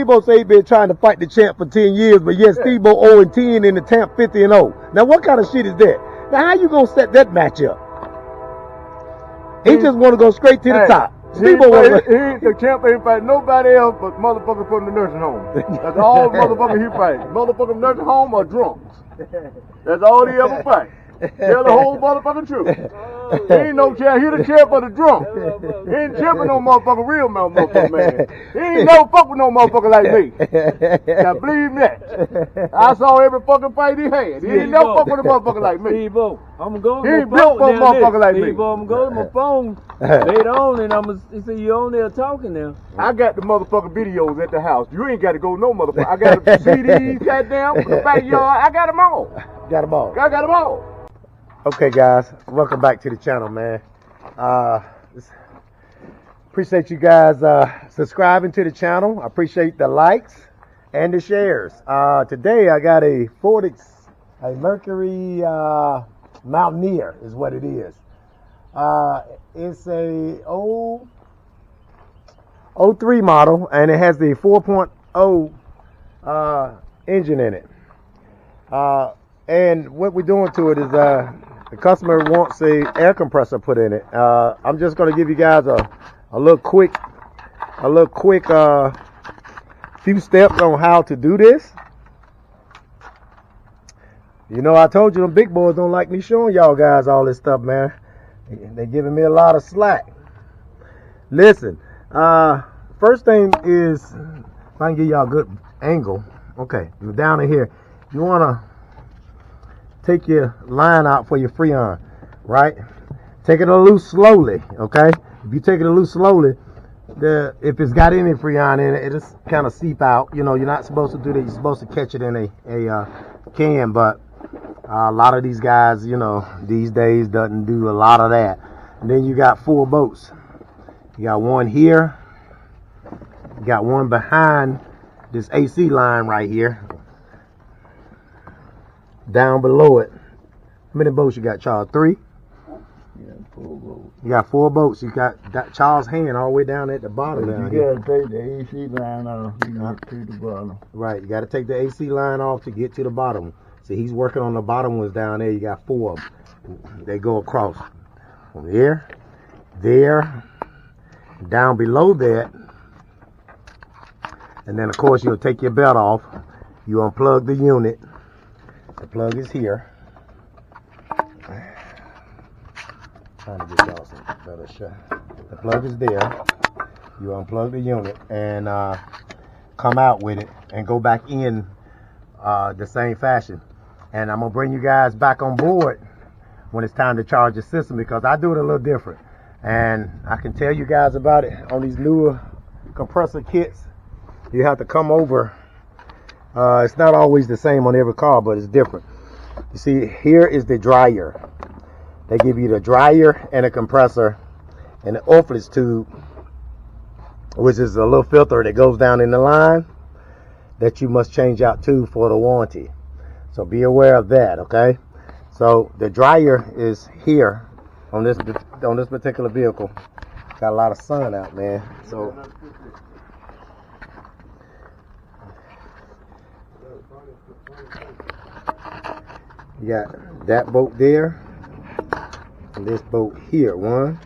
Steve-O say he been trying to fight the champ for 10 years, but yet Steve-O 0-10 in the champ 50-0. Now what kind of shit is that? Now how you gonna set that match up? He just want to go straight to the top. Steve-O the champ ain't fight nobody else but motherfuckers from the nursing home. That's all motherfuckers he fight. Motherfuckers nursing home or drunks. That's all he ever fight. Tell the whole motherfucking truth. He ain't no champ. He the champ of the drunk. He ain't champing no motherfucker real motherfucker, man. He ain't never fuck with no motherfucker like me. Now believe that. I saw every fucking fight he had. He ain't never fuck with a motherfucker like me. Steve-O, I'm going to he ain't built for a motherfucker like me. Steve-O, I'm going to my phone later on and I'm going to see you on there talking now. I got the motherfucking videos at the house. You ain't got to go no motherfucker. I got the CDs, goddamn, from the backyard. I got them all. Got them all. I got them all. Okay, guys, welcome back to the channel, man. Appreciate you guys subscribing to the channel. I appreciate the likes and the shares. Today I got a Mercury Mountaineer is what it is. It's a 03 model, and it has the 4.0 engine in it. And what we're doing to it is the customer wants a air compressor put in it. I'm just going to give you guys a little quick few steps on how to do this. You know, I told you them big boys don't like me showing y'all guys all this stuff, man. They're giving me a lot of slack. Listen, first thing is, if I can give y'all a good angle. Okay, you're down in here. You want to take your line out for your Freon, right? Take it a loose slowly, okay? If you take it a loose slowly, if it's got any Freon in it, it'll kind of seep out. You know, you're not supposed to do that. You're supposed to catch it in a can, but a lot of these guys, you know, these days doesn't do a lot of that. And then you got 4 bolts. You got one here. You got one behind this AC line right here. Down below it. How many bolts you got, Charles? 3? Yeah, 4 bolts. You got 4 bolts. You got Charles' hand all the way down at the bottom. You gotta take the AC line off to get to the bottom. Right, you gotta take the AC line off to get to the bottom. See, he's working on the bottom ones down there. You got 4 of them. They go across from there, down below that, and then of course you'll take your belt off. You unplug the unit. The plug is here. Trying to get y'all some better shot. The plug is there. You unplug the unit and come out with it and go back in the same fashion. And I'm gonna bring you guys back on board when it's time to charge the system, because I do it a little different. And I can tell you guys about it on these newer compressor kits. You have to come over. It's not always the same on every car, but it's different. You see, here is the dryer. They give you the dryer and a compressor and the orifice tube, which is a little filter that goes down in the line that you must change out too for the warranty. So be aware of that, okay? So the dryer is here on this particular vehicle. Got a lot of sun out, man. So you got that bolt there and this bolt here. 1,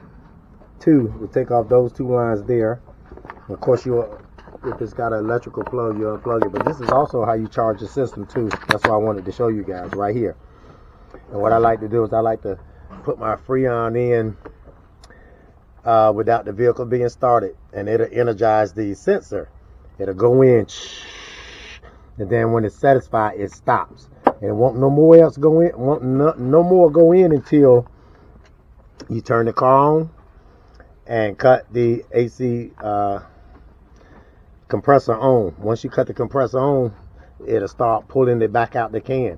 2. We'll take off those 2 lines there. Of course, if it's got an electrical plug, you unplug it. But this is also how you charge the system too. That's why I wanted to show you guys right here. And what I like to do is I like to put my Freon in without the vehicle being started, and it'll energize the sensor. It'll go in, and then when it's satisfied, it stops. And it won't no more else go in. Won't no more go in until you turn the car on and cut the AC compressor on. Once you cut the compressor on, it'll start pulling it back out the can.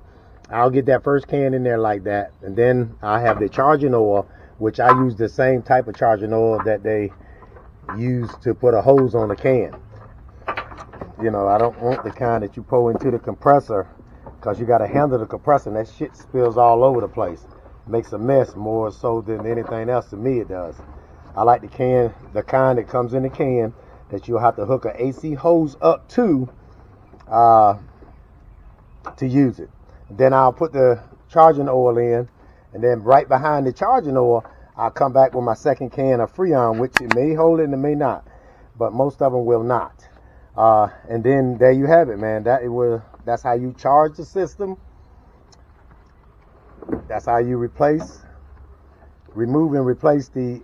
I'll get that first can in there like that, and then I have the charging oil, which I use the same type of charging oil that they use to put a hose on the can. You know, I don't want the kind that you pull into the compressor, because you got to handle the compressor and that shit spills all over the place. Makes a mess more so than anything else. To me it does. I like the kind that comes in the can that you'll have to hook an AC hose up to use it. Then I'll put the charging oil in, and then right behind the charging oil, I'll come back with my second can of Freon, which it may hold it and it may not, but most of them will not. And then there you have it, man. That's how you charge the system. That's how you remove and replace the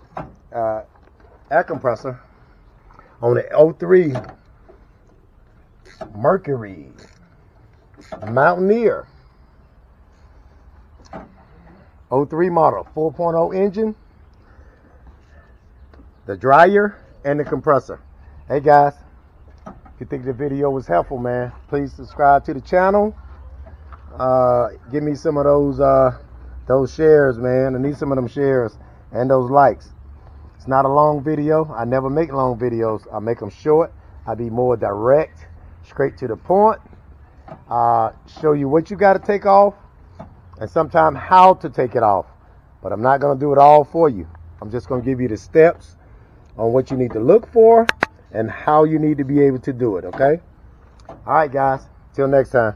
air compressor on the 03 Mercury Mountaineer 03 model, 4.0 engine, the dryer, and the compressor. Hey guys, if you think the video was helpful, man, please subscribe to the channel. Give me some of those shares, man. I need some of them shares and those likes. It's not a long video. I never make long videos. I make them short. I be more direct, straight to the point. Show you what you got to take off, and sometimes how to take it off. But I'm not going to do it all for you. I'm just going to give you the steps on what you need to look for and how you need to be able to do it, okay? All right, guys. Till next time.